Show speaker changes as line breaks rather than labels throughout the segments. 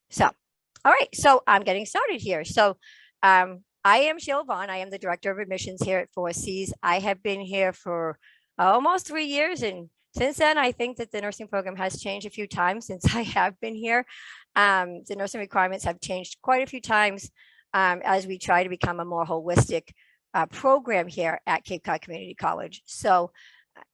So, all right, so I'm getting started here. So I am Sheila Vaughn. I am the Director of Admissions here at Four Cs. I have been here for almost 3 years. And since then, I think that the nursing program has changed a few times since I have been here. The nursing requirements have changed quite a few times as we try to become a more holistic program here at Cape Cod Community College. So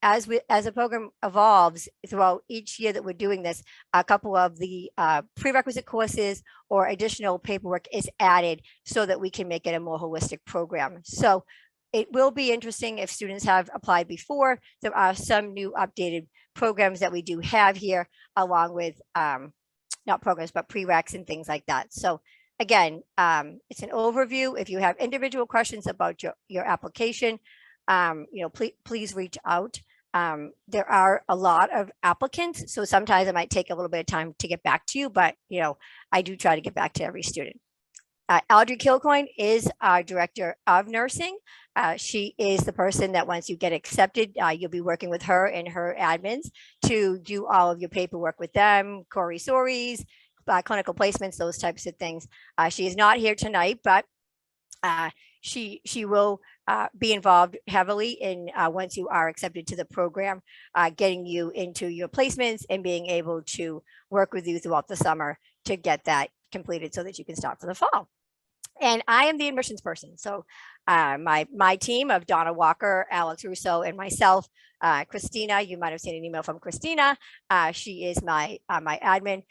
as the program evolves throughout each year that we're doing this, a couple of the prerequisite courses or additional paperwork is added so that we can make it a more holistic program. So it will be interesting if students have applied before. There are some new updated programs that we do have here, along with not programs, but prereqs and things like that. So again, it's an overview. If you have individual questions about your application, please reach out. There are a lot of applicants, so sometimes it might take a little bit of time to get back to you, but I do try to get back to every student. Audrey Kilcoyne is our Director of Nursing. She is the person that once you get accepted, you'll be working with her and her admins to do all of your paperwork with them, Corey Sories, clinical placements, those types of things. She is not here tonight, but she will be involved heavily in once you are accepted to the program, getting you into your placements and being able to work with you throughout the summer to get that completed so that you can start for the fall. And I am the admissions person. So my team of Donna Walker, Alex Russo, and myself, Christina, you might have seen an email from Christina. She is my admin.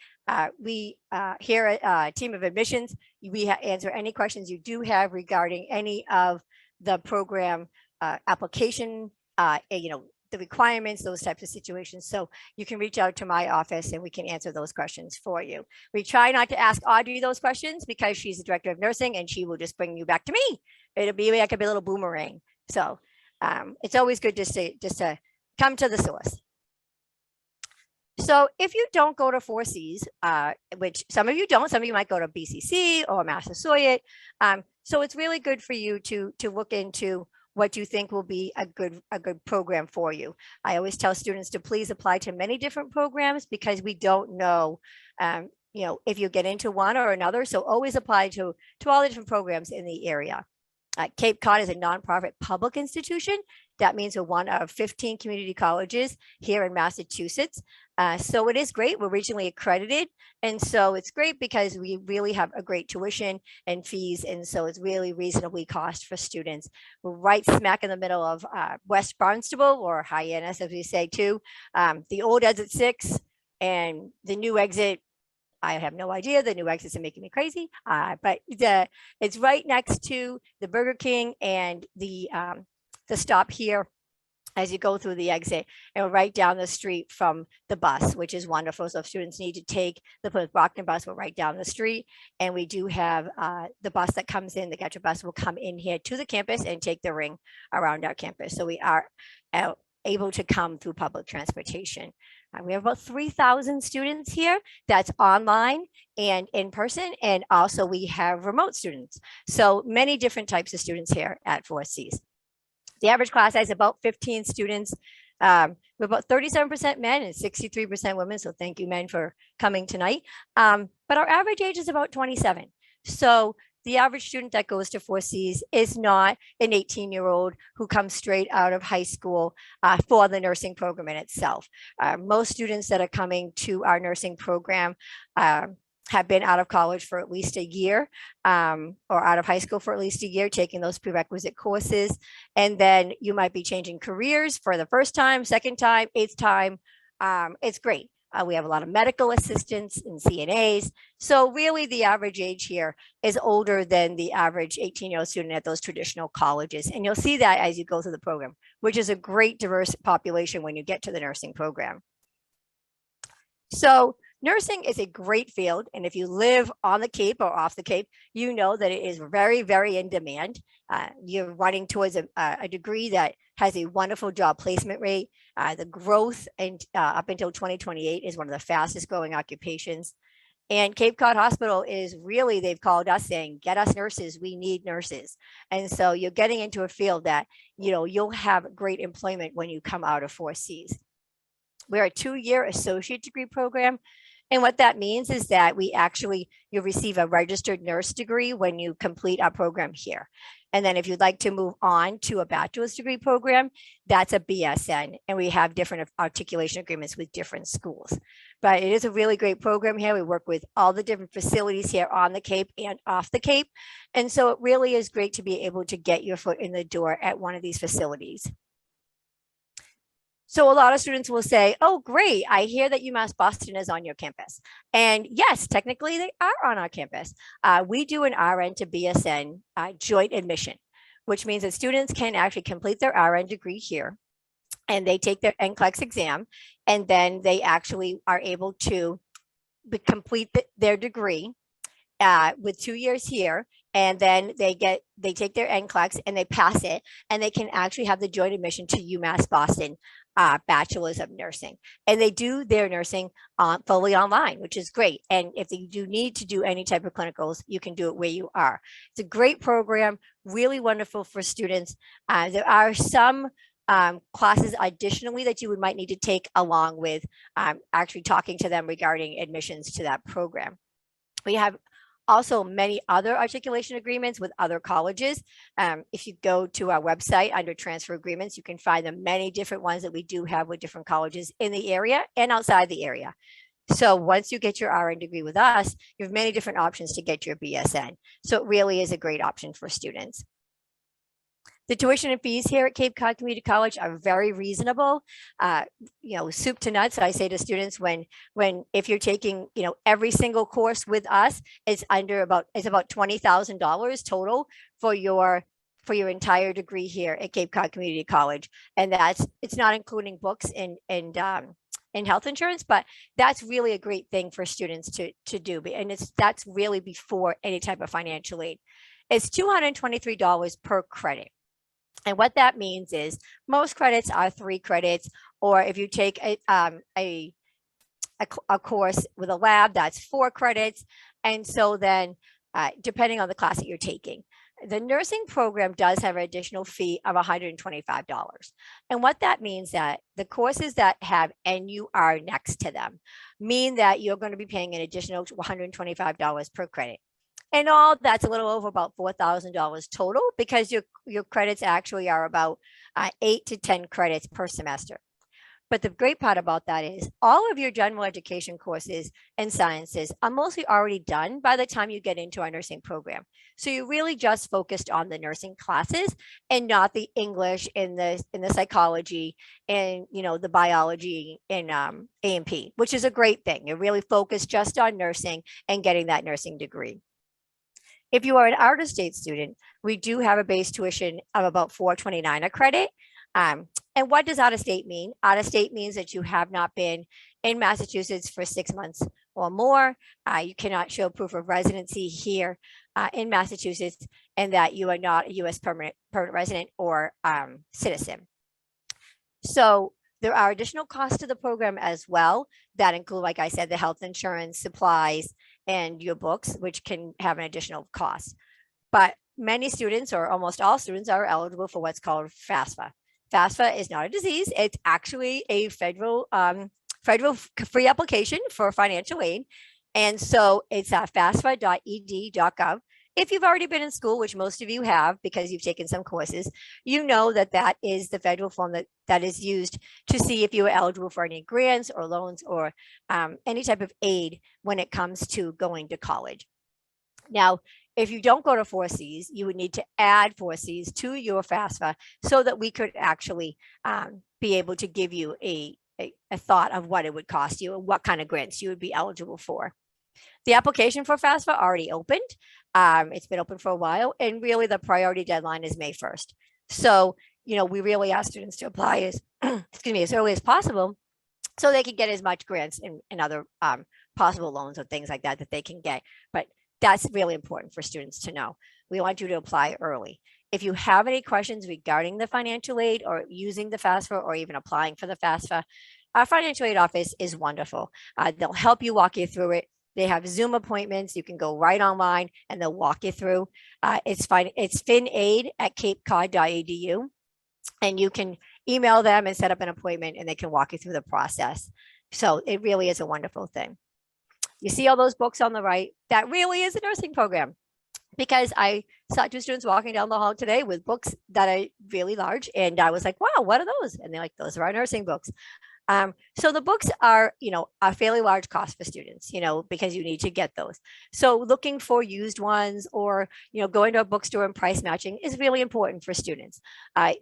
We here at Team of Admissions, we answer any questions you do have regarding any of the program application, the requirements, those types of situations. So you can reach out to my office and we can answer those questions for you. We try not to ask Audrey those questions because she's the Director of Nursing and she will just bring you back to me. It'll be like a little boomerang. So it's always good just to come to the source. So if you don't go to Four Cs, which some of you don't, some of you might go to BCC or Massasoit. So it's really good for you to look into what you think will be a good program for you. I always tell students to please apply to many different programs because we don't know, if you get into one or another. So always apply to all the different programs in the area. Cape Cod is a nonprofit public institution. That means we're one of 15 community colleges here in Massachusetts. So it is great. We're regionally accredited. And so it's great because we really have a great tuition and fees. And so it's really reasonably cost for students. We're right smack in the middle of West Barnstable, or Hyannis, as we say too. The old exit 6 and the new exit, I have no idea. The new exits are making me crazy, but it's right next to the Burger King and the stop here as you go through the exit, and right down the street from the bus, which is wonderful. So if students need to take the Plymouth Brockton bus, we're right down the street, and we do have the bus that comes in, the Getcha bus will come in here to the campus and take the ring around our campus. So we are able to come through public transportation. We have about 3,000 students here. That's online and in person. And also we have remote students. So many different types of students here at Four Cs. The average class size is about 15 students. We're about 37% men and 63% women. So thank you, men, for coming tonight. But our average age is about 27. So the average student that goes to Four Cs is not an 18-year-old who comes straight out of high school for the nursing program in itself. Most students that are coming to our nursing program have been out of college for at least a year, or out of high school for at least a year, taking those prerequisite courses. And then you might be changing careers for the first time, second time, eighth time. It's great. We have a lot of medical assistants and CNAs. So really the average age here is older than the average 18-year-old student at those traditional colleges. And you'll see that as you go through the program, which is a great diverse population when you get to the nursing program. So nursing is a great field. And if you live on the Cape or off the Cape, you know that it is very, very in demand. You're running towards a degree that has a wonderful job placement rate. The growth up until 2028 is one of the fastest growing occupations. And Cape Cod Hospital is really, they've called us saying, get us nurses, we need nurses. And so you're getting into a field that, you'll have great employment when you come out of Four Cs. We're a 2-year associate degree program. And what that means is that you receive a registered nurse degree when you complete our program here. And then if you'd like to move on to a bachelor's degree program, that's a BSN. And we have different articulation agreements with different schools. But it is a really great program here. We work with all the different facilities here on the Cape and off the Cape. And so it really is great to be able to get your foot in the door at one of these facilities. So a lot of students will say, oh, great, I hear that UMass Boston is on your campus. And yes, technically they are on our campus. We do an RN to BSN joint admission, which means that students can actually complete their RN degree here and they take their NCLEX exam, and then they actually are able to complete their degree with 2 years here. And then they take their NCLEX and they pass it, and they can actually have the joint admission to UMass Boston Bachelor's of Nursing. And they do their nursing fully online, which is great. And if you do need to do any type of clinicals, you can do it where you are. It's a great program, really wonderful for students. There are some classes additionally that you might need to take along with actually talking to them regarding admissions to that program. We have also many other articulation agreements with other colleges. If you go to our website under transfer agreements, you can find the many different ones that we do have with different colleges in the area and outside the area. So once you get your RN degree with us, you have many different options to get your BSN. So it really is a great option for students. The tuition and fees here at Cape Cod Community College are very reasonable. Soup to nuts. I say to students if you're taking, every single course with us, it's about $20,000 total for your entire degree here at Cape Cod Community College. And it's not including books and health insurance, but that's really a great thing for students to do. And that's really before any type of financial aid. It's $223 per credit. And what that means is most credits are 3 credits, or if you take a course with a lab, that's 4 credits. And so then depending on the class that you're taking, the nursing program does have an additional fee of $125. And what that means that the courses that have NUR next to them mean that you're going to be paying an additional $125 per credit. And all that's a little over about $4,000 total, because your credits actually are about 8 to 10 credits per semester. But the great part about that is all of your general education courses and sciences are mostly already done by the time you get into our nursing program. So you're really just focused on the nursing classes and not the English and the psychology and the biology and A&P, which is a great thing. You're really focused just on nursing and getting that nursing degree. If you are an out-of-state student, we do have a base tuition of about $429 a credit. And what does out-of-state mean? Out-of-state means that you have not been in Massachusetts for 6 months or more. You cannot show proof of residency here in Massachusetts, and that you are not a U.S. permanent resident or citizen. So there are additional costs to the program as well that include, like I said, the health insurance, supplies, and your books, which can have an additional cost. But many students, or almost all students, are eligible for what's called FAFSA. FAFSA is not a disease. It's actually a federal free application for financial aid. And so it's FAFSA.ed.gov. If you've already been in school, which most of you have because you've taken some courses, you know that is the federal form that is used to see if you are eligible for any grants or loans or any type of aid when it comes to going to college. Now, if you don't go to 4Cs, you would need to add 4Cs to your FAFSA so that we could actually be able to give you a thought of what it would cost you and what kind of grants you would be eligible for. The application for FAFSA already opened. It's been open for a while, and really the priority deadline is May 1st. So, we really ask students to apply as early as possible so they can get as much grants and other possible loans or things like that they can get. But that's really important for students to know. We want you to apply early. If you have any questions regarding the financial aid or using the FAFSA or even applying for the FAFSA, our financial aid office is wonderful. They'll help you, walk you through it. They have Zoom appointments. You can go right online and they'll walk you through. It's fine. It's finaid@capecod.edu. And you can email them and set up an appointment and they can walk you through the process. So it really is a wonderful thing. You see all those books on the right? That really is a nursing program, because I saw 2 students walking down the hall today with books that are really large. And I was like, wow, what are those? And they're like, those are our nursing books. So the books are, a fairly large cost for students, because you need to get those. So looking for used ones, or, going to a bookstore and price matching is really important for students.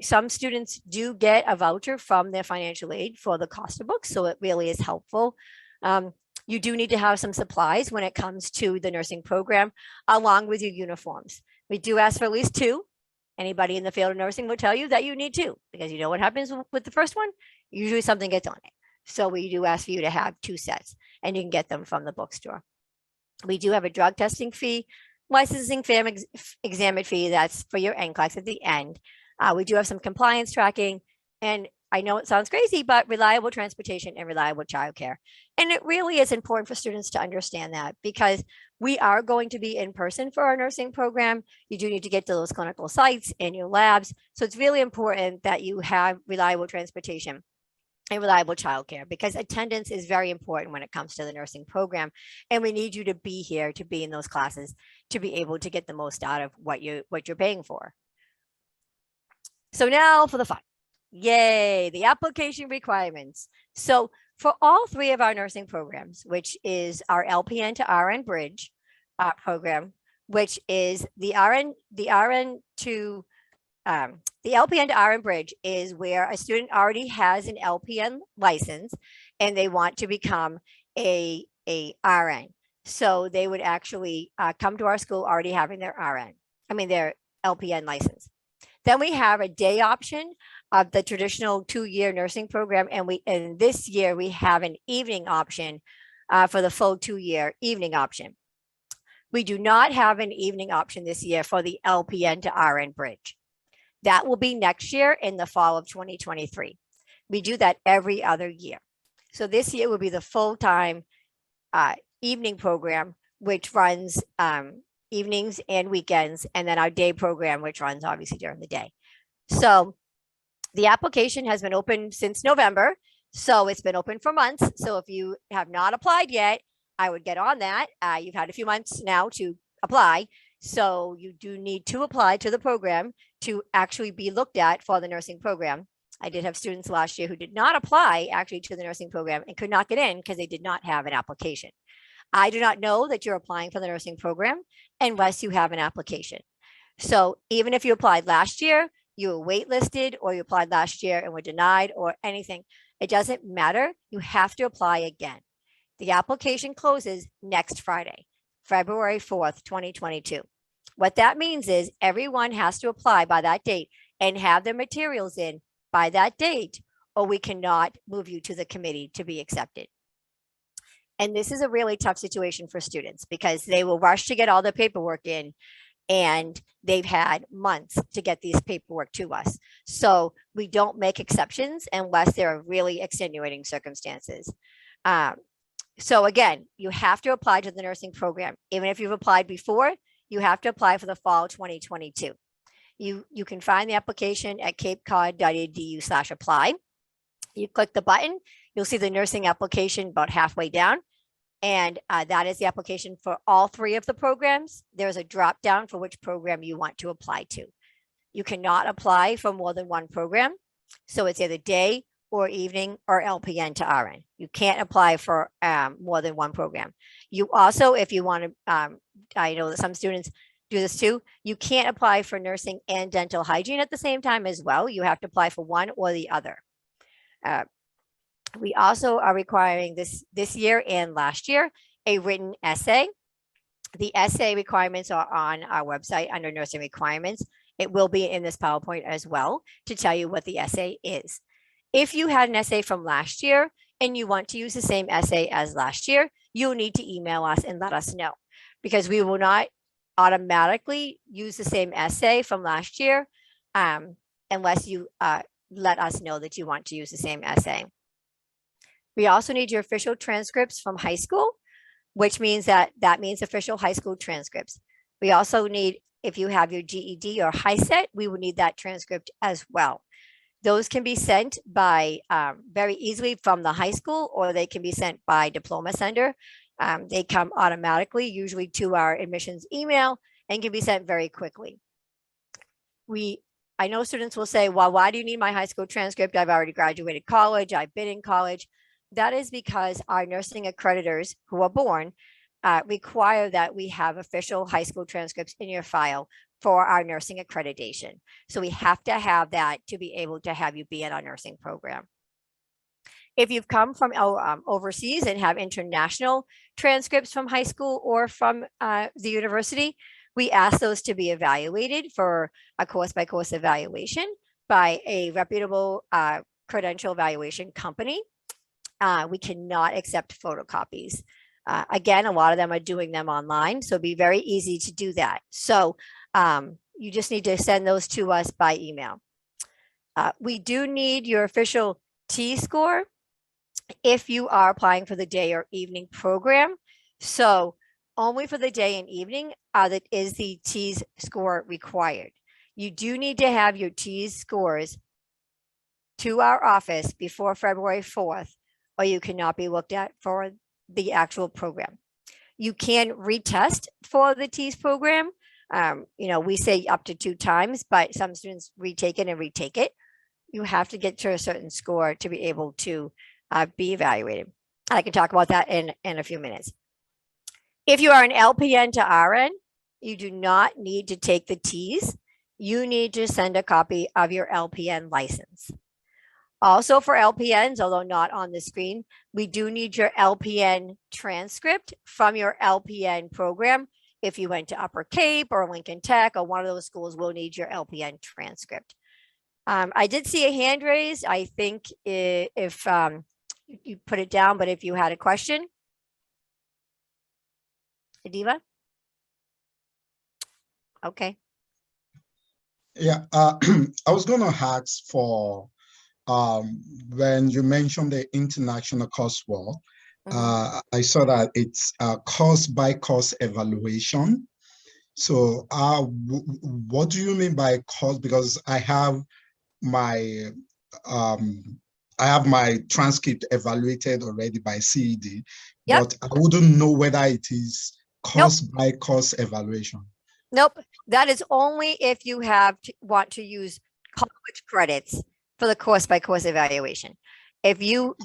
Some students do get a voucher from their financial aid for the cost of books, so it really is helpful. You do need to have some supplies when it comes to the nursing program, along with your uniforms. We do ask for at least 2. Anybody in the field of nursing will tell you that you need 2, because you know what happens with the first one? Usually something gets on it. So we do ask for you to have 2 sets, and you can get them from the bookstore. We do have a drug testing fee, licensing exam fee. That's for your NCLEX at the end. We do have some compliance tracking, and I know it sounds crazy, but reliable transportation and reliable childcare. And it really is important for students to understand that, because we are going to be in person for our nursing program. You do need to get to those clinical sites and your labs. So it's really important that you have reliable transportation and reliable childcare, because attendance is very important when it comes to the nursing program. And we need you to be here, to be in those classes, to be able to get the most out of what you're paying for. So now for the fun. Yay, the application requirements. So for all 3 of our nursing programs, which is our LPN to RN bridge program, which is the LPN to RN bridge, is where a student already has an LPN license and they want to become a RN. So they would actually come to our school already having their their LPN license. Then we have a day option of the traditional 2-year nursing program. And this year we have an evening option for the full 2-year evening option. We do not have an evening option this year for the LPN to RN bridge. That will be next year in the fall of 2023. We do that every other year. So this year will be the full-time evening program, which runs evenings and weekends, and then our day program, which runs obviously during the day. So the application has been open since November, so it's been open for months. So if you have not applied yet, I would get on that. You've had a few months now to apply, so you do need to apply to the program to actually be looked at for the nursing program. I did have students last year who did not apply actually to the nursing program and could not get in because they did not have an application. I do not know that you're applying for the nursing program unless you have an application. So even if you applied last year, you were waitlisted, or you applied last year and were denied, or anything, it doesn't matter. You have to apply again. The application closes next Friday, February 4th, 2022. What that means is everyone has to apply by that date and have their materials in by that date, or we cannot move you to the committee to be accepted. And this is a really tough situation for students, because they will rush to get all the paperwork in, and they've had months to get these paperwork to us. So we don't make exceptions unless there are really extenuating circumstances. So again, you have to apply to the nursing program. Even if you've applied before, you have to apply for the fall 2022. You can find the application at capecod.edu/apply. You click the button, you'll see the nursing application about halfway down. And that is the application for all 3 of the programs. There's a drop down for which program you want to apply to. You cannot apply for more than 1 program. So it's either day or evening or LPN to RN. You can't apply for more than 1 program. You also, if you want to, I know that some students do this too, you can't apply for nursing and dental hygiene at the same time as well. You have to apply for one or the other. We also are requiring this year and last year a written essay. The essay requirements are on our website under nursing requirements. It will be in this PowerPoint as well to tell you what the essay is. If you had an essay from last year and you want to use the same essay as last year, you'll need to email us and let us know, because we will not automatically use the same essay from last year unless you let us know that you want to use the same essay. We also need your official transcripts from high school, which means that means official high school transcripts. We also need, if you have your GED or HiSET, we will need that transcript as well. Those can be sent by very easily from the high school, or they can be sent by Diploma Center. They come automatically, usually to our admissions email, and can be sent very quickly. I know students will say, well, why do you need my high school transcript? I've already graduated college. I've been in college. That is because our nursing accreditors who are born require that we have official high school transcripts in your file for our nursing accreditation. So we have to have that to be able to have you be in our nursing program. If you've come from overseas and have international transcripts from high school or from the university, we ask those to be evaluated for a course-by-course evaluation by a reputable credential evaluation company. We cannot accept photocopies. Again, a lot of them are doing them online, so it'd be very easy to do that. So you just need to send those to us by email. We do need your official T-score if you are applying for the day or evening program. So only for the day and evening that is the T's score required. You do need to have your T's scores to our office before February 4th, or you cannot be looked at for the actual program. You can retest for the T's program. We say up to 2 times, but some students retake it and retake it. You have to get to a certain score to be able to be evaluated. I can talk about that in a few minutes. If you are an LPN to RN, you do not need to take the T's. You need to send a copy of your LPN license. Also for LPNs, although not on the screen, we do need your LPN transcript from your LPN program. If you went to Upper Cape or Lincoln Tech or one of those schools, we'll need your LPN transcript. I did see a hand raised. I think if you put it down, but if you had a question. Adiva? Okay.
Yeah, I was going to ask for when you mentioned the international coursework, I saw that it's a course by course evaluation. So what do you mean by course? Because I have my transcript evaluated already by CED, but I wouldn't know whether it is course by course evaluation.
Nope. That is only if you want to use college credits for the course by course evaluation. If you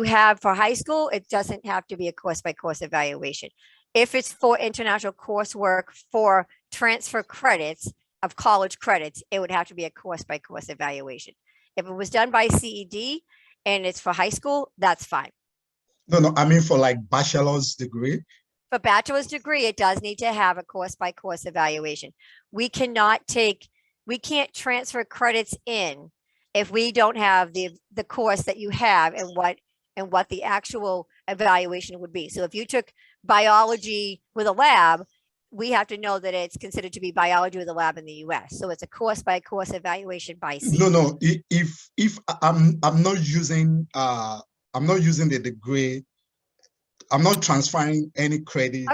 have for high school, it doesn't have to be a course by course evaluation. If it's for international coursework for transfer credits of college credits, it would have to be a course by course evaluation. If it was done by CED and it's for high school, that's fine.
No, I mean for like bachelor's degree.
For bachelor's degree, it does need to have a course by course evaluation. We can't transfer credits in if we don't have the course that you have and what the actual evaluation would be. So if you took biology with a lab, we have to know that it's considered to be biology with a lab in the US. So it's a course by course evaluation by CED.
No. If I'm not using the degree, I'm not transferring any credits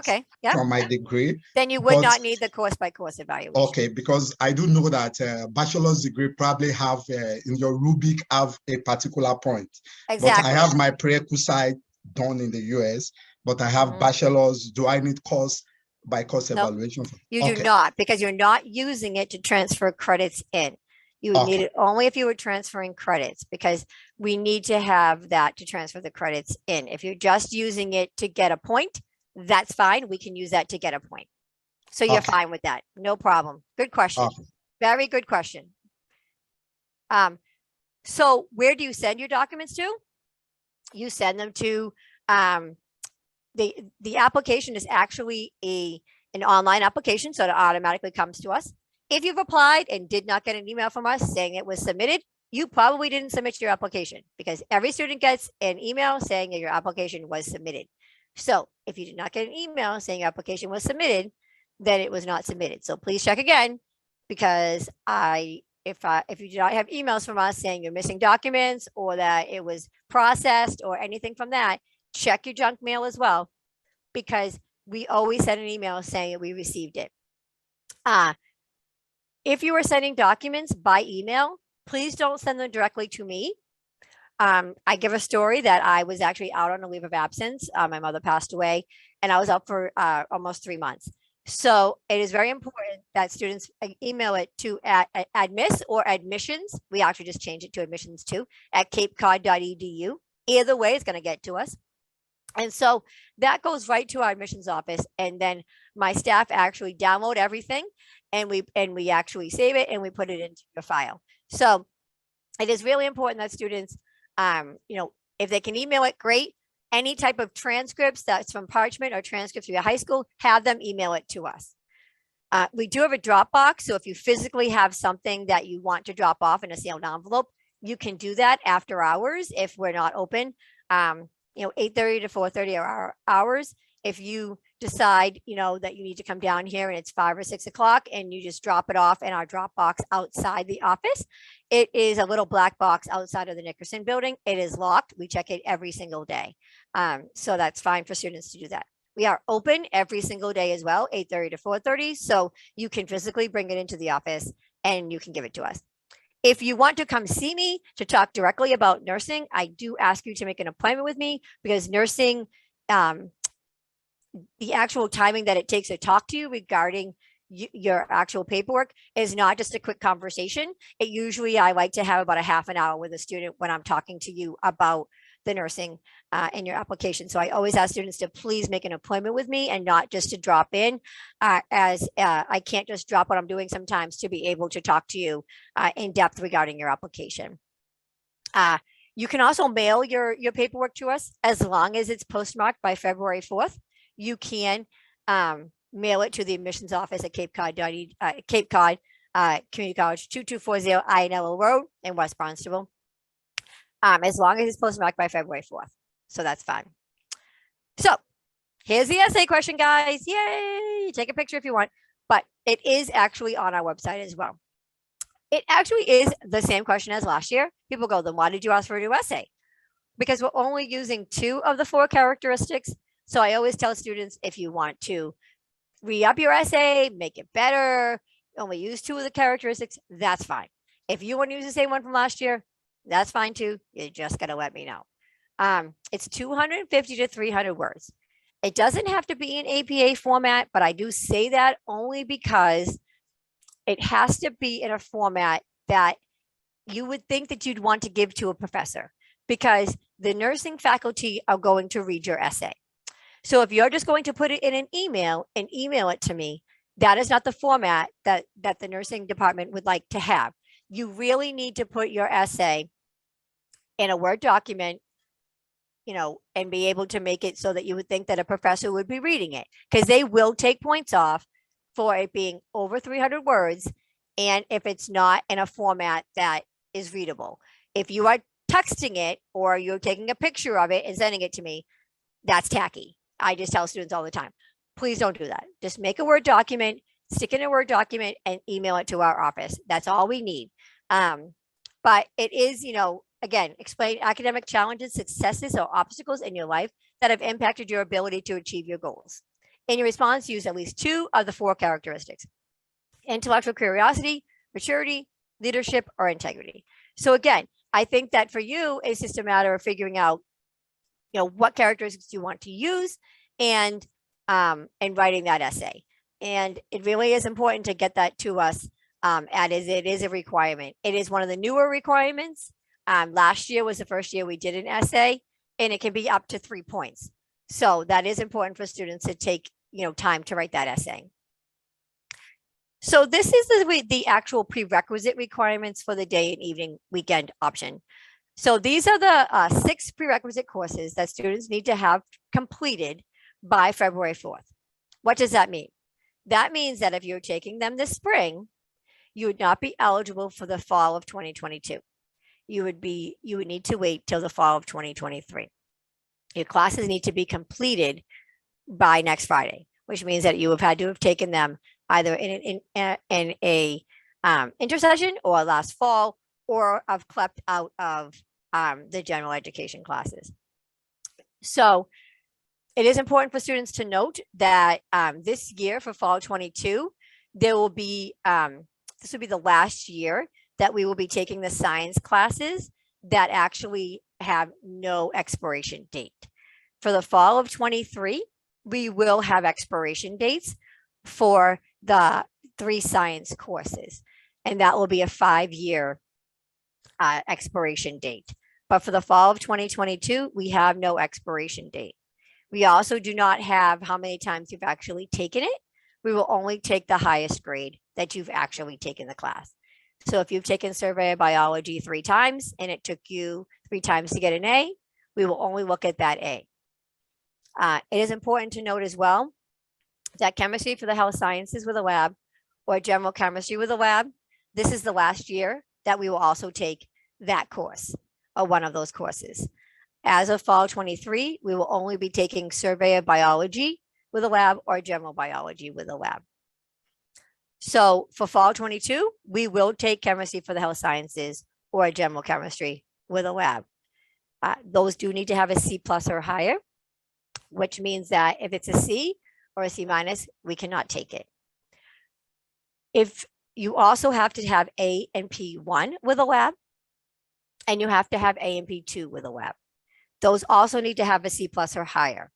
from my degree.
Then you would not need the course by course evaluation.
Okay, because I do know that bachelor's degree probably have in your Rubric have a particular point.
Exactly.
But I have my prerequisite done in the US, but I have bachelor's. Do I need course by course evaluation?
You do not, because you're not using it to transfer credits in. You would need it only if you were transferring credits, because we need to have that to transfer the credits in. If you're just using it to get a point, that's fine. We can use that to get a point. So you're fine with that. No problem. Good question. Very good question. So where do you send your documents to? You send them to, the application is actually an online application, so it automatically comes to us. If you've applied and did not get an email from us saying it was submitted, you probably didn't submit your application, because every student gets an email saying that your application was submitted. So if you did not get an email saying your application was submitted, then it was not submitted. So please check again, because if you do not have emails from us saying you're missing documents or that it was processed or anything from that, check your junk mail as well, because we always send an email saying that we received it. If you are sending documents by email, please don't send them directly to me. I give a story that I was actually out on a leave of absence. My mother passed away, and I was out for almost 3 months. So it is very important that students email it to admiss or admissions. We actually just changed it to admissions too at capecod.edu. Either way, it's going to get to us. And so that goes right to our admissions office. And then my staff actually download everything, and we actually save it and we put it into your file. So it is really important that students, if they can email it, great. Any type of transcripts that's from Parchment or transcripts from your high school, have them email it to us. We do have a Dropbox. So if you physically have something that you want to drop off in a sealed envelope, you can do that after hours if we're not open. 8:30 to 4:30 are our hours. If you decide, that you need to come down here and it's 5 or 6 o'clock and you just drop it off in our Dropbox outside the office, it is a little black box outside of the Nickerson building. It is locked. We check it every single day. So that's fine for students to do that. We are open every single day as well, 8:30 to 4:30. So you can physically bring it into the office and you can give it to us. If you want to come see me to talk directly about nursing, I do ask you to make an appointment with me, because nursing, the actual timing that it takes to talk to you regarding your actual paperwork is not just a quick conversation. I like to have about a half an hour with a student when I'm talking to you about the nursing in your application. So I always ask students to please make an appointment with me and not just to drop in, as I can't just drop what I'm doing sometimes to be able to talk to you in depth regarding your application. You can also mail your paperwork to us as long as it's postmarked by February 4th. You can mail it to the admissions office at Cape Cod Community College, 2240 INLO Road in West Barnstable, as long as it's postmarked by February 4th. So that's fine. So here's the essay question, guys. Yay! Take a picture if you want, but it is actually on our website as well. It actually is the same question as last year. People go, then why did you ask for a new essay? Because we're only using 2 of the 4 characteristics. So I always tell students, if you want to re-up your essay, make it better, only use 2 of the characteristics, that's fine. If you want to use the same one from last year, that's fine too. You just got to let me know. It's 250 to 300 words. It doesn't have to be in APA format, but I do say that only because it has to be in a format that you would think that you'd want to give to a professor, because the nursing faculty are going to read your essay. So if you're just going to put it in an email and email it to me, that is not the format that the nursing department would like to have. You really need to put your essay in a Word document, and be able to make it so that you would think that a professor would be reading it, because they will take points off for it being over 300 words. And if it's not in a format that is readable, if you are texting it or you're taking a picture of it and sending it to me, that's tacky. I just tell students all the time, please don't do that. Just make a Word document, stick in a Word document and email it to our office. That's all we need. But it is, again, explain academic challenges, successes, or obstacles in your life that have impacted your ability to achieve your goals. In your response, use at least 2 of the 4 characteristics: intellectual curiosity, maturity, leadership, or integrity. So again, I think that for you, it's just a matter of figuring out, what characteristics you want to use and writing that essay. And it really is important to get that to us, as it is a requirement. It is one of the newer requirements. Last year was the first year we did an essay, and it can be up to 3 points. So that is important for students to take, time to write that essay. So this is the actual prerequisite requirements for the day and evening weekend option. So these are the 6 prerequisite courses that students need to have completed by February 4th. What does that mean? That means that if you're taking them this spring, you would not be eligible for the fall of 2022. You would need to wait till the fall of 2023. Your classes need to be completed by next Friday, which means that you have had to have taken them either in a intersession or last fall, or have clept out of the general education classes. So it is important for students to note that this year for fall 22, there will be, this will be the last year that we will be taking the science classes that actually have no expiration date. For the fall of 23, we will have expiration dates for the 3 science courses, and that will be a 5-year expiration date. But for the fall of 2022, we have no expiration date. We also do not have how many times you've actually taken it. We will only take the highest grade that you've actually taken the class. So if you've taken survey of biology 3 times and it took you 3 times to get an A, we will only look at that A. It is important to note as well that chemistry for the health sciences with a lab or general chemistry with a lab, this is the last year that we will also take that course or one of those courses. As of fall 23, we will only be taking survey of biology with a lab or general biology with a lab. So for fall 22, we will take chemistry for the health sciences or general chemistry with a lab. Those do need to have a C+ or higher, which means that if it's a C or a C-, we cannot take it. If you also have to have A and P1 with a lab, and you have to have A and P2 with a lab. Those also need to have a C+ or higher.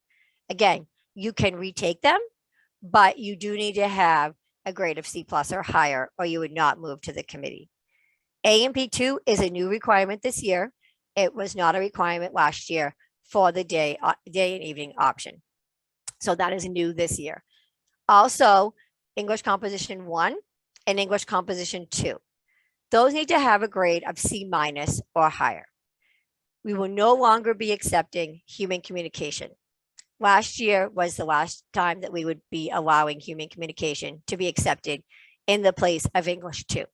Again, you can retake them, but you do need to have a grade of C+ or higher, or you would not move to the committee. A and P2 is a new requirement this year. It was not a requirement last year for the day and evening option. So that is new this year. Also, English Composition 1 and English Composition 2. Those need to have a grade of C- or higher. We will no longer be accepting human communication. Last year was the last time that we would be allowing human communication to be accepted in the place of English 2.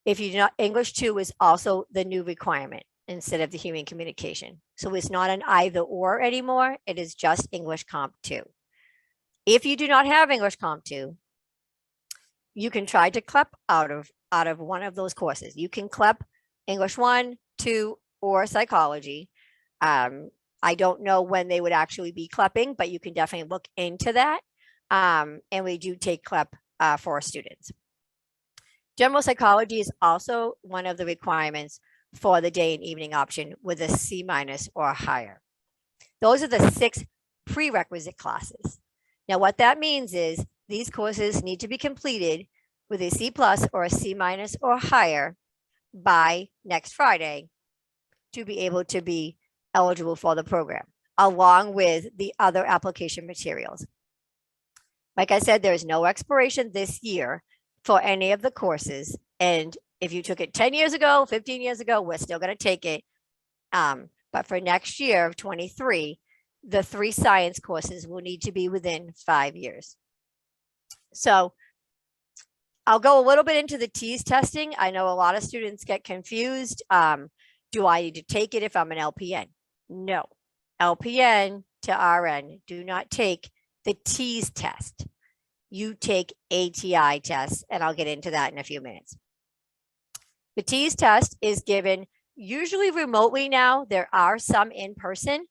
If you do not, English 2 is also the new requirement instead of the human communication. So it's not an either or anymore. It is just English Comp 2. If you do not have English Comp 2, you can try to CLEP out of one of those courses. You can CLEP English 1, 2, or psychology. I don't know when they would actually be CLEPing, but you can definitely look into that. And we do take CLEP for students. General psychology is also one of the requirements for the day and evening option with a C- or higher. Those are the 6 prerequisite classes. Now, what that means is these courses need to be completed with a C+ or a C- or higher by next Friday to be able to be eligible for the program, along with the other application materials. Like I said, there is no expiration this year for any of the courses. And if you took it 10 years ago, 15 years ago, we're still going to take it. But for next year of 23, the 3 science courses will need to be within 5 years. So I'll go a little bit into the TEAS testing. I know a lot of students get confused. Do I need to take it if I'm an LPN? No. LPN to RN do not take the TEAS test. You take ATI tests, and I'll get into that in a few minutes. The TEAS test is given usually remotely now. There are some in person.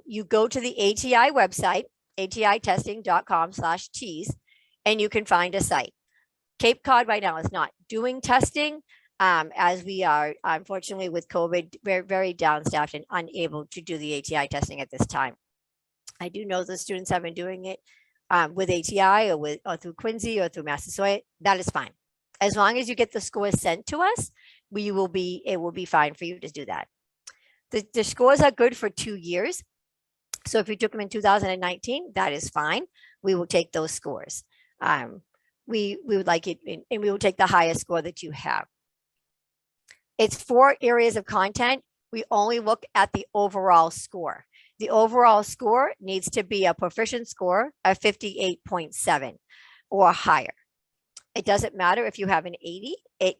You go to the ATI website, atitesting.com/TEAS, and you can find a site. Cape Cod right now is not doing testing as we are, unfortunately, with COVID, we're very downstaffed and unable to do the ATI testing at this time. I do know the students have been doing it with ATI or through Quincy or through Massasoit. That is fine. As long as you get the scores sent to us, it will be fine for you to do that. The scores are good for 2 years. So if you took them in 2019, that is fine. We will take those scores. We would like it, and we will take the highest score that you have. It's 4 areas of content. We only look at the overall score. The overall score needs to be a proficient score of 58.7 or higher. It doesn't matter if you have an 80. It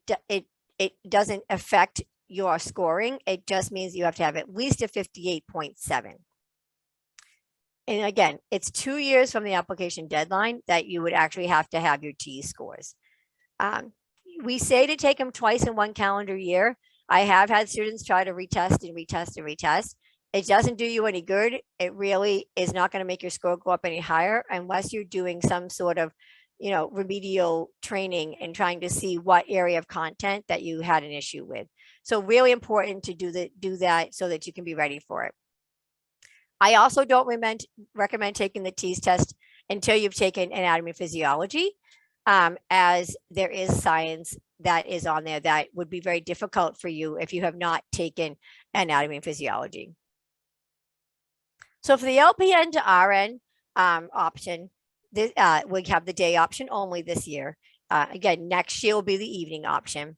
doesn't affect your scoring. It just means you have to have at least a 58.7. And again, it's 2 years from the application deadline that you would actually have to have your TEAS scores. We say to take them twice in 1 calendar year. I have had students try to retest and retest and retest. It doesn't do you any good. It really is not going to make your score go up any higher unless you're doing some sort of, remedial training and trying to see what area of content that you had an issue with. So really important to do that so that you can be ready for it. I also don't recommend taking the TEAS test until you've taken anatomy and physiology, as there is science that is on there that would be very difficult for you if you have not taken anatomy and physiology. So for the LPN to RN option, we have the day option only this year. Again, next year will be the evening option.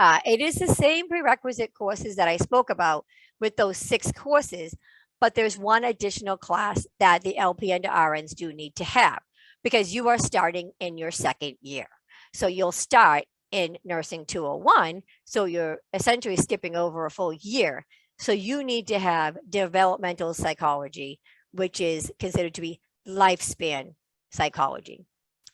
It is the same prerequisite courses that I spoke about with those 6 courses, but there's one additional class that the LPN to RNs do need to have because you are starting in your 2nd year. So you'll start in Nursing 201. So you're essentially skipping over a full year. So you need to have developmental psychology, which is considered to be lifespan psychology.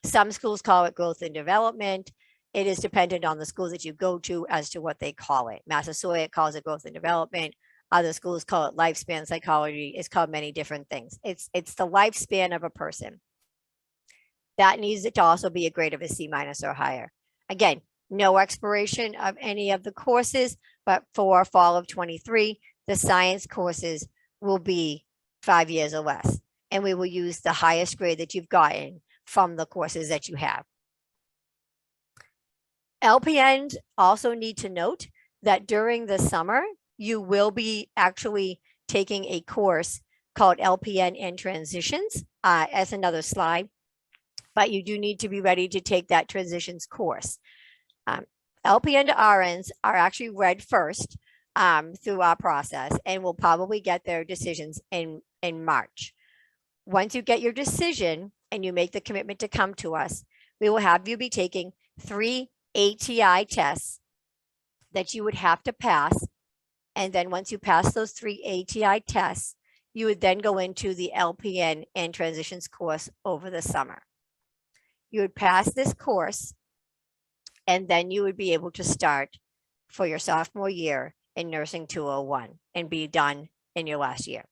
Some schools call it growth and development. It is dependent on the schools that you go to as to what they call it. Massasoit calls it growth and development. Other schools call it lifespan psychology. It's called many different things. It's the lifespan of a person. That needs to also be a grade of a C- or higher. Again, no expiration of any of the courses, but for fall of 23, the science courses will be 5 years or less. And we will use the highest grade that you've gotten from the courses that you have. LPNs also need to note that during the summer, you will be actually taking a course called LPN in Transitions as another slide, but you do need to be ready to take that transitions course. LPN to RNs are actually read first through our process and will probably get their decisions in March. Once you get your decision and you make the commitment to come to us, we will have you be taking 3 ATI tests that you would have to pass. And then once you pass those 3 ATI tests, you would then go into the LPN and Transitions course over the summer. You would pass this course, and then you would be able to start for your sophomore year in Nursing 201 and be done in your last year.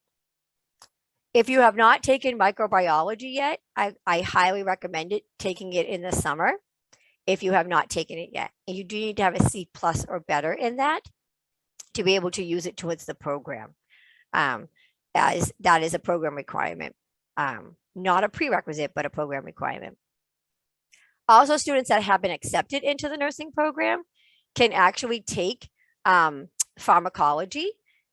If you have not taken microbiology yet, I highly recommend taking it in the summer. If you have not taken it yet, and you do need to have a C+ or better in that to be able to use it towards the program, as that is a program requirement, not a prerequisite, but a program requirement. Also, students that have been accepted into the nursing program can actually take pharmacology,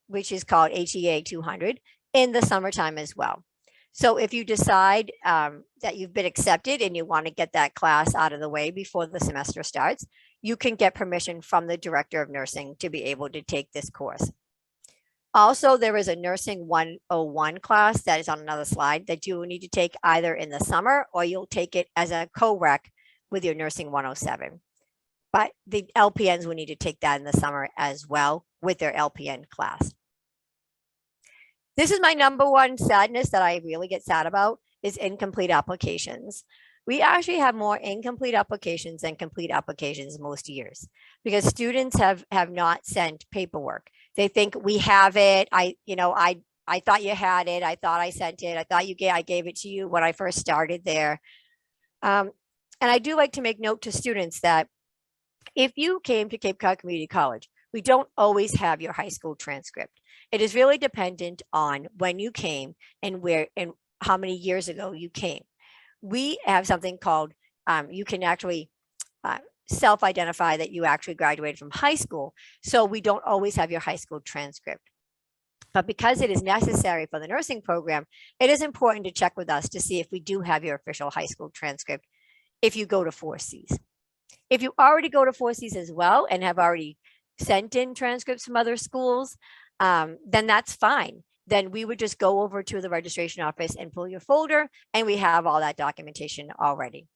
which is called HEA 200, in the summertime as well. So if you decide that you've been accepted and you want to get that class out of the way before the semester starts, you can get permission from the director of nursing to be able to take this course. Also, there is a Nursing 101 class that is on another slide that you will need to take either in the summer or you'll take it as a co-rec with your Nursing 107. But the LPNs will need to take that in the summer as well with their LPN class. This is my number one sadness that I really get sad about is incomplete applications. We actually have more incomplete applications than complete applications most years because students have not sent paperwork. They think we have it. I thought you had it. I thought I sent it. I thought I gave it to you when I first started there. And I do like to make note to students that if you came to Cape Cod Community College, we don't always have your high school transcript. It is really dependent on when you came and where and how many years ago you came. We have something called, you can actually self-identify that you actually graduated from high school. So we don't always have your high school transcript. But because it is necessary for the nursing program, it is important to check with us to see if we do have your official high school transcript if you go to 4Cs. If you already go to 4Cs as well and have already sent in transcripts from other schools, then that's fine. Then we would just go over to the registration office and pull your folder, and we have all that documentation already.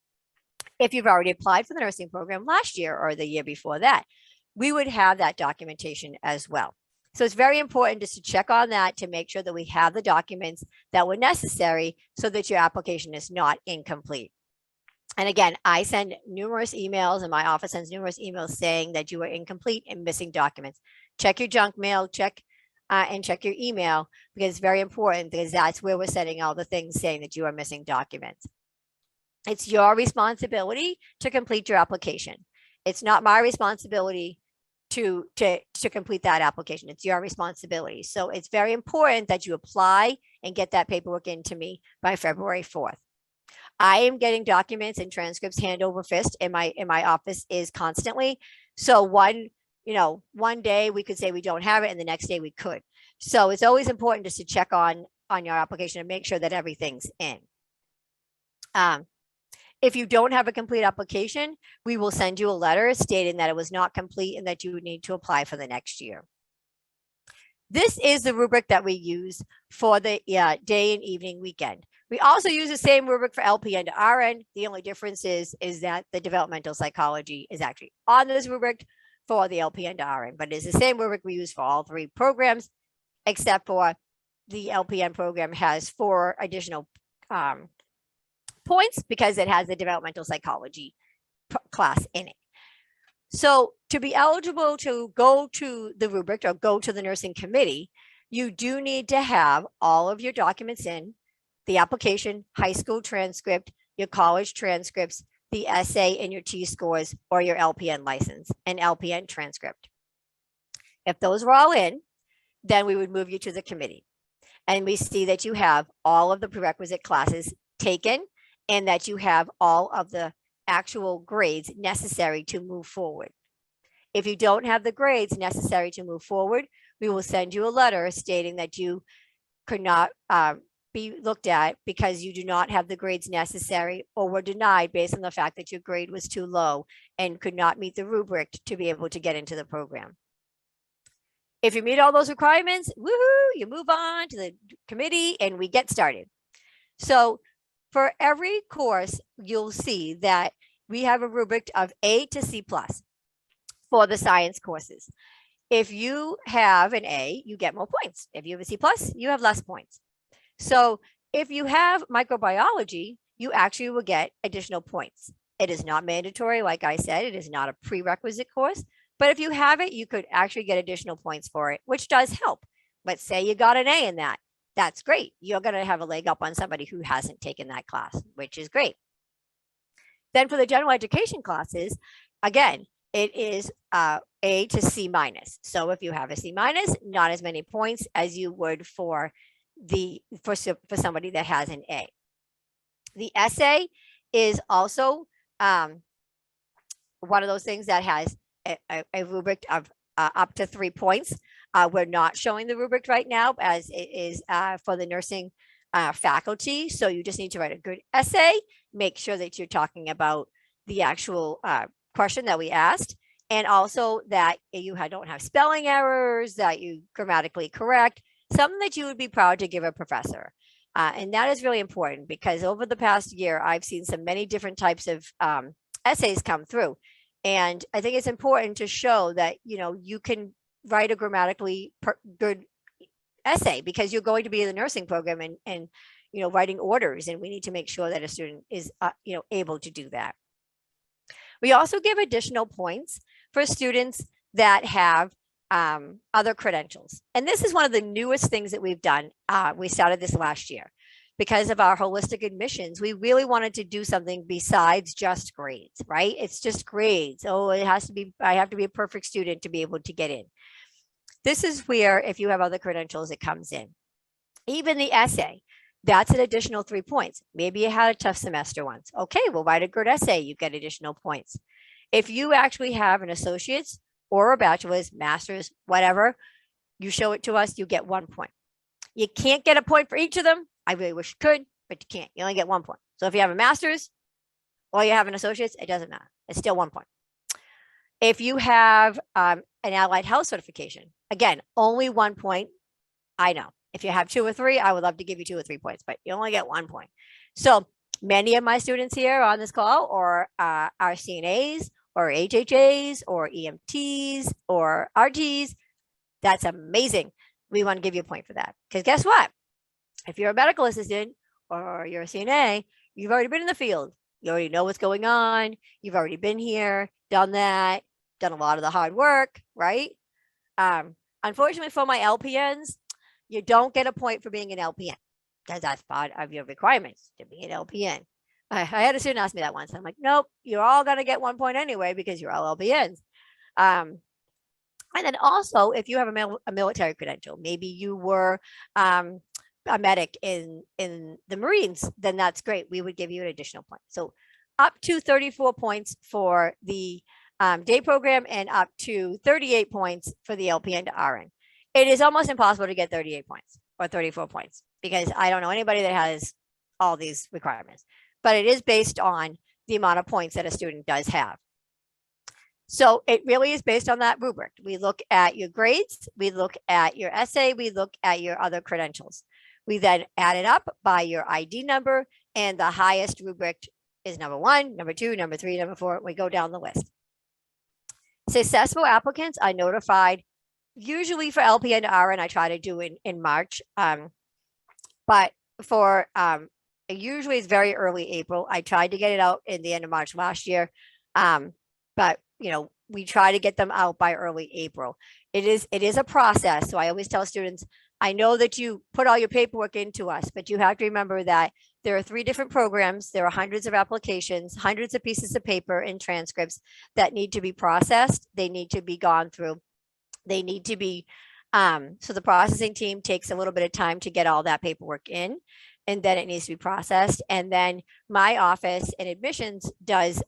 If you've already applied for the nursing program last year or the year before that, we would have that documentation as well. So it's very important just to check on that to make sure that we have the documents that were necessary so that your application is not incomplete. And again, I send numerous emails and my office sends numerous emails saying that you are incomplete and missing documents. Check your junk mail, check your email, because it's very important because that's where we're sending all the things saying that you are missing documents. It's your responsibility to complete your application. It's not my responsibility to complete that application. It's your responsibility. So it's very important that you apply and get that paperwork into me by February 4th. I am getting documents and transcripts hand over fist in my office is constantly. So one day we could say we don't have it and the next day we could. So it's always important just to check on your application and make sure that everything's in. If you don't have a complete application, we will send you a letter stating that it was not complete and that you would need to apply for the next year. This is the rubric that we use for the day and evening weekend. We also use the same rubric for LPNRN. The only difference is that the developmental psychology is actually on this rubric for the LPNRN, but it's the same rubric we use for all 3 programs, except for the LPN program has 4 additional points because it has the developmental psychology class in it. So to be eligible to go to the rubric or go to the nursing committee, you do need to have all of your documents in, the application, high school transcript, your college transcripts, the essay and your T-scores or your LPN license and LPN transcript. If those were all in, then we would move you to the committee. And we see that you have all of the prerequisite classes taken and that you have all of the actual grades necessary to move forward. If you don't have the grades necessary to move forward, we will send you a letter stating that you could not be looked at because you do not have the grades necessary or were denied based on the fact that your grade was too low and could not meet the rubric to be able to get into the program. If you meet all those requirements, woohoo, you move on to the committee and we get started. So for every course, you'll see that we have a rubric of A to C+ for the science courses. If you have an A, you get more points. If you have a C+, you have less points. So if you have microbiology, you actually will get additional points. It is not mandatory. Like I said, it is not a prerequisite course, but if you have it, you could actually get additional points for it, which does help. Let's say you got an A in that. That's great. You're going to have a leg up on somebody who hasn't taken that class, which is great. Then for the general education classes, again, it is A to C-. So if you have a C-, not as many points as you would for somebody that has an A. The essay is also one of those things that has a rubric of up to 3 points. We're not showing the rubric right now as it is for the nursing faculty. So you just need to write a good essay, make sure that you're talking about the actual question that we asked, and also that you don't have spelling errors, that you grammatically correct, something that you would be proud to give a professor. And that is really important because over the past year, I've seen many different types of essays come through. And I think it's important to show that, you can write a grammatically good essay because you're going to be in the nursing program and writing orders. And we need to make sure that a student is, able to do that. We also give additional points for students that have other credentials. And this is one of the newest things that we've done. We started this last year. Because of our holistic admissions, we really wanted to do something besides just grades, right? It's just grades. Oh, I have to be a perfect student to be able to get in. This is where, if you have other credentials, it comes in. Even the essay, that's an additional 3 points. Maybe you had a tough semester once. Okay, well, write a good essay, you get additional points. If you actually have an associate's or a bachelor's, master's, whatever, you show it to us, you get 1 point. You can't get a point for each of them. I really wish you could, but you can't. You only get 1 point. So if you have a master's or you have an associate's, it doesn't matter. It's still 1 point. If you have an allied health certification, again, only 1 point. I know. If you have 2 or 3, I would love to give you 2 or 3 points, but you only get 1 point. So many of my students here on this call are CNAs or HHAs or EMTs or RTs. That's amazing. We want to give you a point for that. Because guess what? If you're a medical assistant or you're a CNA, you've already been in the field. You already know what's going on. You've already been here, done that, done a lot of the hard work, right? Unfortunately for my LPNs, you don't get a point for being an LPN because that's part of your requirements to be an LPN. I had a student ask me that once. I'm like, nope, you're all going to get 1 point anyway because you're all LPNs. And then also, if you have a military credential, maybe you were a medic in the Marines, then that's great. We would give you an additional point. So up to 34 points for the day program and up to 38 points for the LPNRN. It is almost impossible to get 38 points or 34 points because I don't know anybody that has all these requirements, but it is based on the amount of points that a student does have. So it really is based on that rubric. We look at your grades, we look at your essay, we look at your other credentials. We then add it up by your ID number, and the highest rubric is number 1, number 2, number 3, number 4. We go down the list. Successful applicants are notified usually for LPNRN. I try to do in March, but for usually it's very early April. I tried to get it out in the end of March last year, but we try to get them out by early April. It is a process. So I always tell students, I know that you put all your paperwork into us, but you have to remember that there are 3 different programs. There are hundreds of applications, hundreds of pieces of paper and transcripts that need to be processed. They need to be gone through. They need to be, so the processing team takes a little bit of time to get all that paperwork in, and then it needs to be processed. And then my office and admissions does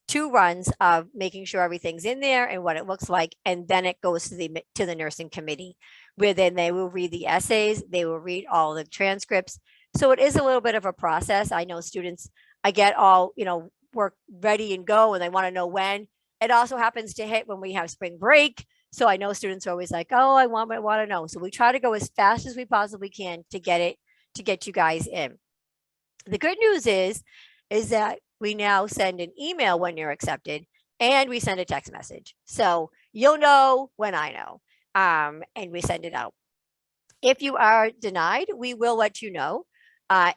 2 runs of making sure everything's in there and what it looks like, and then it goes to the nursing committee, where then they will read the essays, they will read all the transcripts. So it is a little bit of a process. I know students, I get all work ready and go, and they want to know when. It also happens to hit when we have spring break. So I know students are always like, oh, I want to know. So we try to go as fast as we possibly can to get you guys in. The good news is that we now send an email when you're accepted, and we send a text message. So you'll know when I know, and we send it out. If you are denied, we will let you know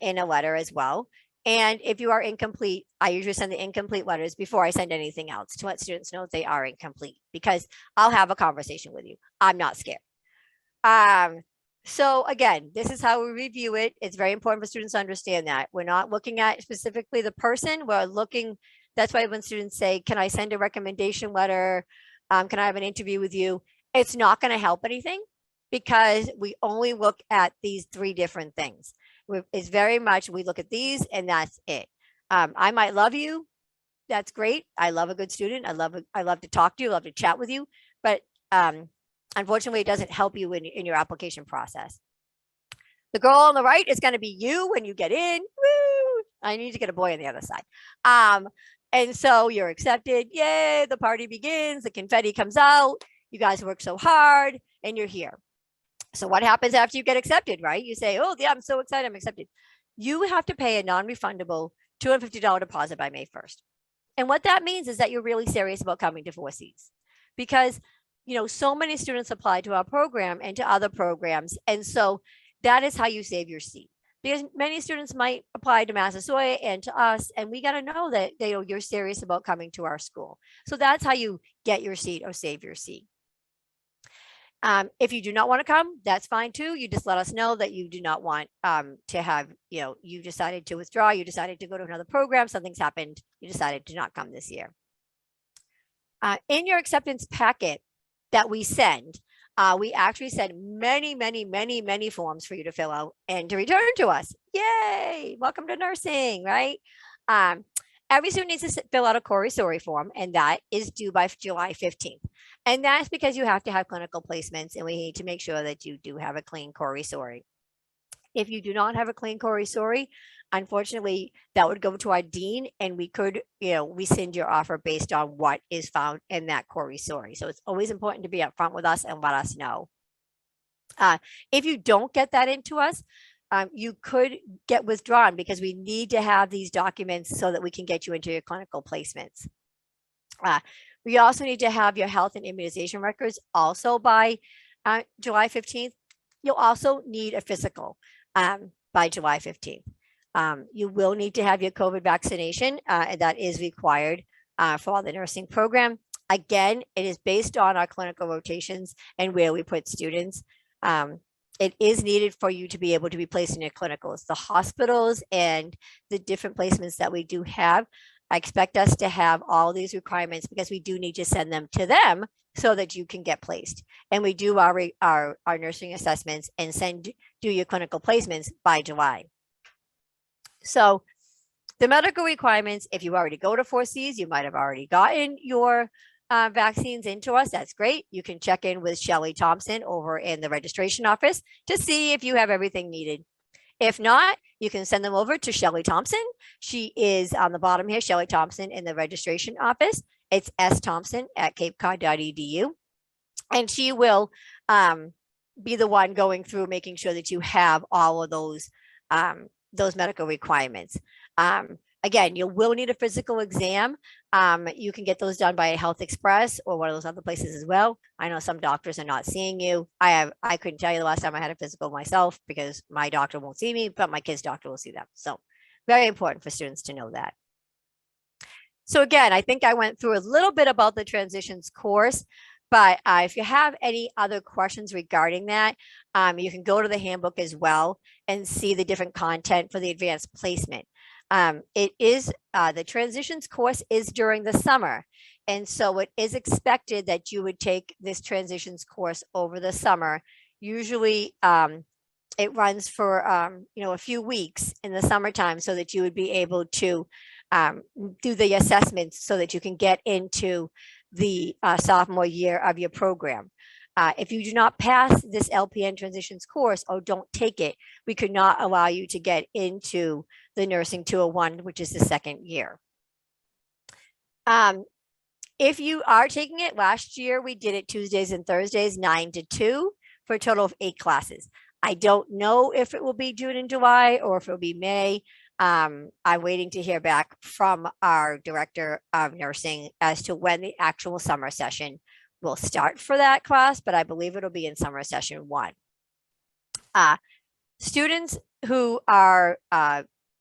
in a letter as well. And if you are incomplete, I usually send the incomplete letters before I send anything else to let students know they are incomplete, because I'll have a conversation with you. I'm not scared. So again, this is how we review it. It's very important for students to understand that we're not looking at specifically the person. We're looking, that's why when students say, can I send a recommendation letter? Can I have an interview with you? It's not going to help anything, because we only look at these 3 different things. It's very much, we look at these and that's it. I might love you. That's great. I love a good student. I love to talk to you, love to chat with you, but unfortunately, it doesn't help you in your application process. The girl on the right is going to be you when you get in. Woo! I need to get a boy on the other side. And so you're accepted. Yay, the party begins. The confetti comes out. You guys work so hard and you're here. So what happens after you get accepted, right? You say, oh, yeah, I'm so excited, I'm accepted. You have to pay a non-refundable $250 deposit by May 1st. And what that means is that you're really serious about coming to 4Cs, because so many students apply to our program and to other programs. And so that is how you save your seat, because many students might apply to Massasoit and to us, and we got to know that you're serious about coming to our school. So that's how you get your seat or save your seat. If you do not want to come, that's fine too. You just let us know that you do not want to have, you decided to withdraw, you decided to go to another program, something's happened, you decided to not come this year. In your acceptance packet that we send, we actually send many forms for you to fill out and to return to us. Yay! Welcome to nursing, right? Every student needs to fill out a Corey Story form, and that is due by July 15th. And that's because you have to have clinical placements, and we need to make sure that you do have a clean Corey Story. If you do not have a clean Corey Story, unfortunately, that would go to our dean, and we could, rescind your offer based on what is found in that Corey Story. So it's always important to be upfront with us and let us know. If you don't get that into us, you could get withdrawn, because we need to have these documents so that we can get you into your clinical placements. We also need to have your health and immunization records also by July 15th. You'll also need a physical by July 15th. You will need to have your COVID vaccination, and that is required for the nursing program. Again, it is based on our clinical rotations and where we put students. It is needed for you to be able to be placed in your clinicals. The hospitals and the different placements that we do have expect us to have all these requirements because we do need to send them to them so that you can get placed. And we do our nursing assessments and do your clinical placements by July. So the medical requirements, if you already go to 4Cs, you might have already gotten your vaccines into us. That's great. You can check in with Shelly Thompson over in the registration office to see if you have everything needed. If not, you can send them over to Shelly Thompson. She is on the bottom here, Shelly Thompson in the registration office. It's sthompson@capecod.edu. And she will be the one going through making sure that you have all of those medical requirements. Again, you will need a physical exam. You can get those done by a Health Express or one of those other places as well. I know some doctors are not seeing you. I couldn't tell you the last time I had a physical myself because my doctor won't see me, but my kid's doctor will see them. So very important for students to know that. So again, I think I went through a little bit about the transitions course, but if you have any other questions regarding that, you can go to the handbook as well and see the different content for the advanced placement. It is the transitions course is during the summer. And so it is expected that you would take this transitions course over the summer. Usually it runs for, a few weeks in the summertime so that you would be able to do the assessments so that you can get into the sophomore year of your program. If you do not pass this LPN transitions course or don't take it, we could not allow you to get into the nursing 201, which is the second year. If you are taking it, last year we did it Tuesdays and Thursdays, 9 to 2 for a total of 8 classes. I don't know if it will be June and July or if it will be May. I'm waiting to hear back from our director of nursing as to when the actual summer session will start for that class, but I believe it'll be in summer session 1. Students who are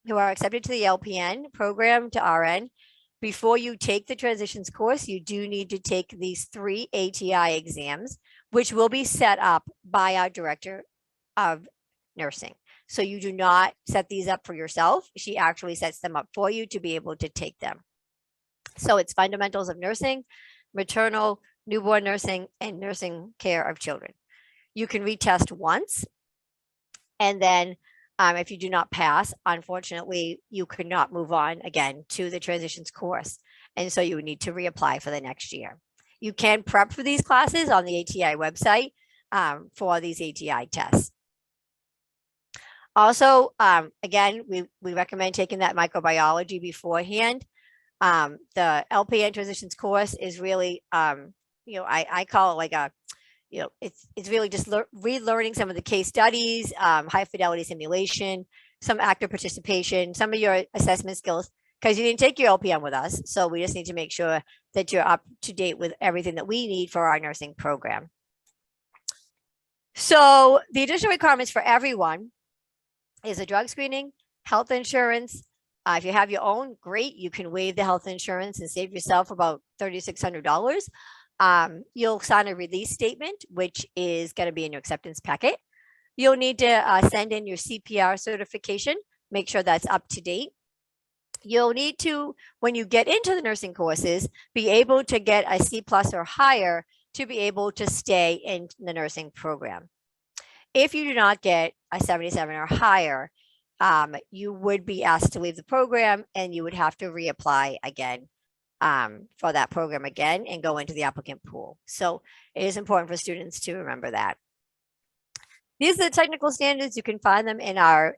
accepted to the LPN program to RN, before you take the transitions course, you do need to take these 3 ATI exams, which will be set up by our director of nursing. So you do not set these up for yourself. She actually sets them up for you to be able to take them. So it's fundamentals of nursing, maternal, newborn nursing, and nursing care of children. You can retest once. And then if you do not pass, unfortunately, you could not move on again to the transitions course. And so you would need to reapply for the next year. You can prep for these classes on the ATI website for these ATI tests. Also, again, we recommend taking that microbiology beforehand. The LPN transitions course is really, I call it like a, it's really just relearning some of the case studies, high fidelity simulation, some active participation, some of your assessment skills, because you didn't take your LPN with us. So we just need to make sure that you're up to date with everything that we need for our nursing program. So the additional requirements for everyone is a drug screening, health insurance. If you have your own, great. You can waive the health insurance and save yourself about $3,600. You'll sign a release statement, which is going to be in your acceptance packet. You'll need to send in your CPR certification. Make sure that's up to date. You'll need to, when you get into the nursing courses, be able to get a C+ or higher to be able to stay in the nursing program. If you do not get a 77 or higher, you would be asked to leave the program and you would have to reapply again for that program again and go into the applicant pool. So it is important for students to remember that. These are the technical standards. You can find them in our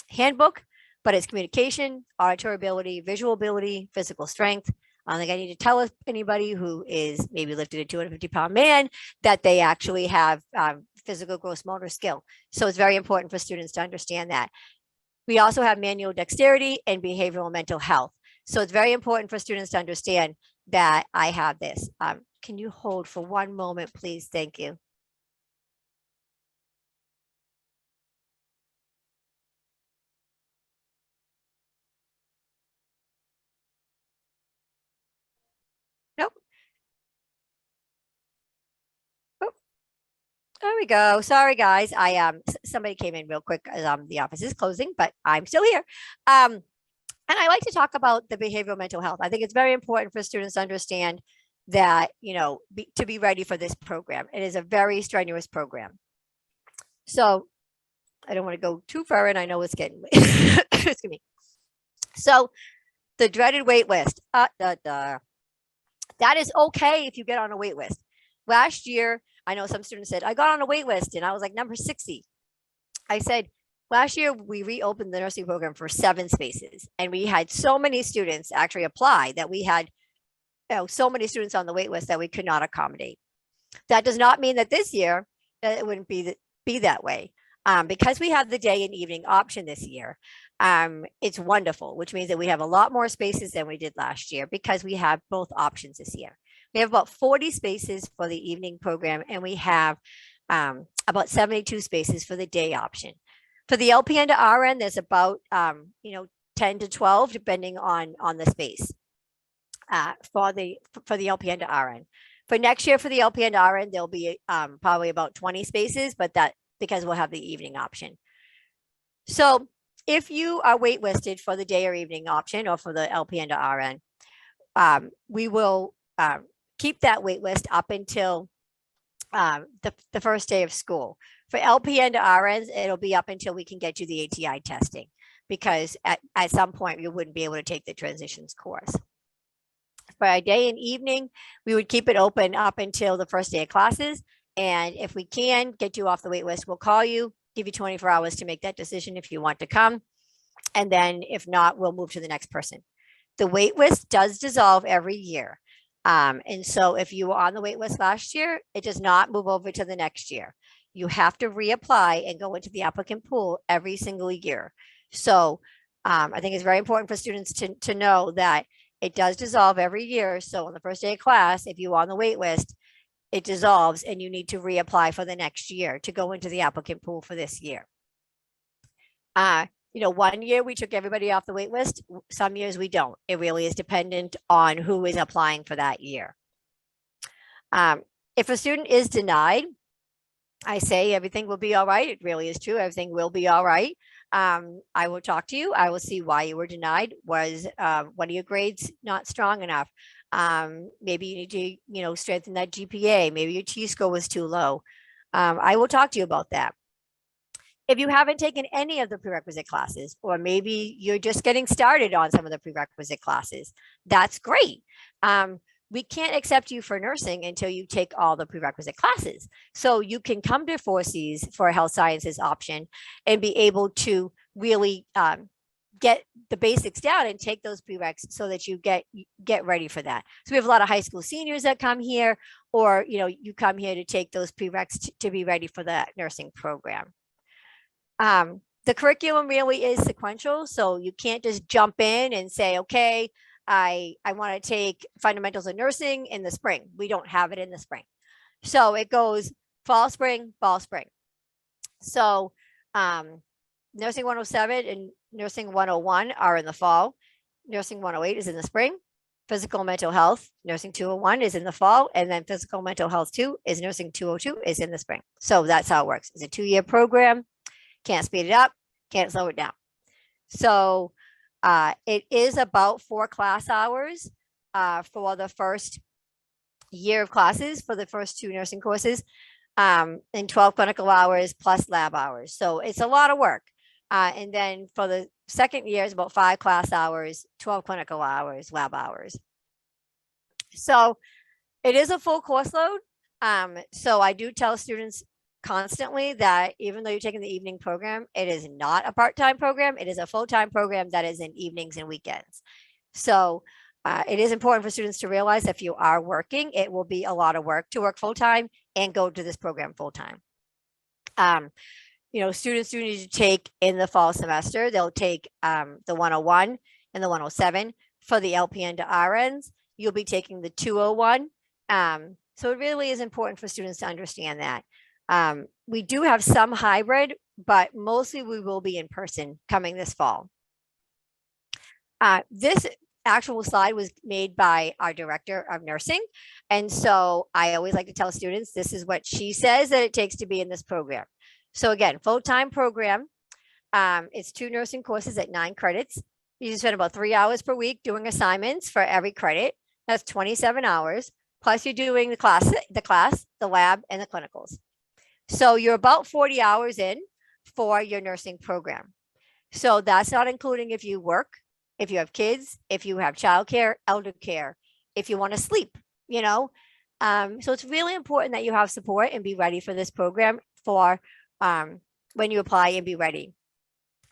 handbook, but it's communication, auditory ability, visual ability, physical strength. I don't think I need to tell anybody who is maybe lifted a 250-pound man that they actually have physical gross motor skill. So it's very important for students to understand that. We also have manual dexterity and behavioral mental health. So it's very important for students to understand that I have this. Can you hold for one moment, please? Thank you. Nope. Oh, there we go. Sorry, guys. Somebody came in real quick as the office is closing, but I'm still here. And I like to talk about the behavioral mental health. I think it's very important for students to understand that, to be ready for this program. It is a very strenuous program. So I don't want to go too far in. I know it's getting late. Excuse me. So the dreaded wait list. That is okay if you get on a wait list. Last year, I know some students said, I got on a wait list and I was like number 60. I said, last year we reopened the nursing program for 7 spaces and we had so many students actually apply that we had so many students on the wait list that we could not accommodate. That does not mean that this year it wouldn't be that way. Because we have the day and evening option this year, it's wonderful, which means that we have a lot more spaces than we did last year because we have both options this year. We have about 40 spaces for the evening program, and we have about 72 spaces for the day option. For the LPN to RN, there's about 10 to 12, depending on the space for the LPN to RN. For next year, for the LPN to RN, there'll be probably about 20 spaces, but that because we'll have the evening option. So if you are waitlisted for the day or evening option or for the LPN to RN, we will keep that wait list up until the first day of school. For LPN to RNs, it'll be up until we can get you the ATI testing, because at some point you wouldn't be able to take the transitions course. For a day and evening, we would keep it open up until the first day of classes. And if we can get you off the wait list, we'll call you, give you 24 hours to make that decision if you want to come. And then if not, we'll move to the next person. The wait list does dissolve every year. And so if you were on the wait list last year, it does not move over to the next year. You have to reapply and go into the applicant pool every single year. So I think it's very important for students to know that it does dissolve every year. So on the first day of class, if you're on the wait list, it dissolves and you need to reapply for the next year to go into the applicant pool for this year. 1 year we took everybody off the wait list. Some years we don't. It really is dependent on who is applying for that year. If a student is denied, I say everything will be all right. It really is true. Everything will be all right. I will talk to you. I will see why you were denied. Was one of your grades not strong enough? Maybe you need to, strengthen that GPA. Maybe your T-score was too low. I will talk to you about that. If you haven't taken any of the prerequisite classes, or maybe you're just getting started on some of the prerequisite classes, that's great. We can't accept you for nursing until you take all the prerequisite classes. So you can come to 4Cs for a health sciences option and be able to really get the basics down and take those prereqs so that you get ready for that. So we have a lot of high school seniors that come here, or you come here to take those prereqs to be ready for the nursing program. The curriculum really is sequential, so you can't just jump in and say, okay, I want to take fundamentals of nursing in the spring. We don't have it in the spring. So it goes fall, spring, fall, spring. So nursing 107 and nursing 101 are in the fall. Nursing 108 is in the spring. Physical and mental health, nursing 201 is in the fall. And then physical mental health 2 is nursing 202 is in the spring. So that's how it works. It's a 2-year program. Can't speed it up, can't slow it down. So it is about 4 class hours for the first year of classes for the first 2 nursing courses, and 12 clinical hours plus lab hours. So it's a lot of work. And then for the second year is about 5 class hours, 12 clinical hours, lab hours. So it is a full course load. So I do tell students constantly that even though you're taking the evening program, it is not a part-time program. It is a full-time program that is in evenings and weekends. So it is important for students to realize if you are working, it will be a lot of work to work full-time and go to this program full-time. Students do need to take in the fall semester. They'll take the 101 and the 107 for the LPN to RNs. You'll be taking the 201. So it really is important for students to understand that. We do have some hybrid, but mostly we will be in person coming this fall. This actual slide was made by our director of nursing. And so I always like to tell students, this is what she says that it takes to be in this program. So again, full-time program. It's 2 nursing courses at 9 credits. You spend about 3 hours per week doing assignments for every credit. That's 27 hours. Plus you're doing the class, the lab, and the clinicals. So you're about 40 hours in for your nursing program. So that's not including if you work, if you have kids, if you have childcare, elder care, if you want to sleep, you know. So it's really important that you have support and be ready for this program for when you apply and be ready.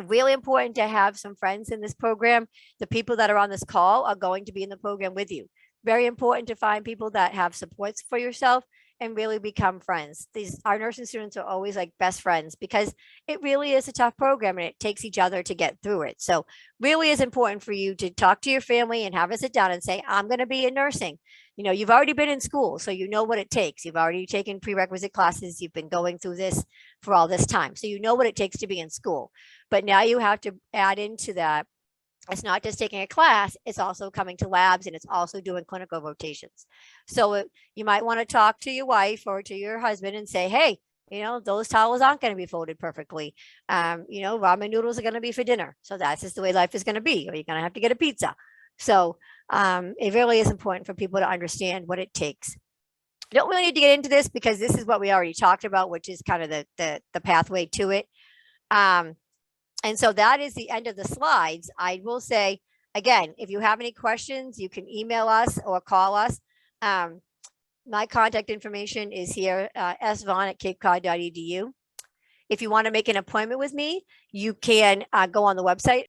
Really important to have some friends in this program. The people that are on this call are going to be in the program with you. Very important to find people that have supports for yourself and really become friends. Our nursing students are always like best friends because it really is a tough program and it takes each other to get through it. So really is important for you to talk to your family and have a sit down and say, I'm going to be in nursing. You know, you've already been in school, so you know what it takes. You've already taken prerequisite classes. You've been going through this for all this time. So you know what it takes to be in school. But now you have to add into that. It's not just taking a class, it's also coming to labs and it's also doing clinical rotations. So you might want to talk to your wife or to your husband and say, hey, you know, those towels aren't going to be folded perfectly. You know, ramen noodles are going to be for dinner. So that's just the way life is going to be, or you're going to have to get a pizza. So it really is important for people to understand what it takes. You don't really need to get into this because this is what we already talked about, which is kind of the pathway to it. And so that is the end of the slides. I will say, again, if you have any questions, you can email us or call us. My contact information is here, svaughn@capecod.edu. If you want to make an appointment with me, you can go on the website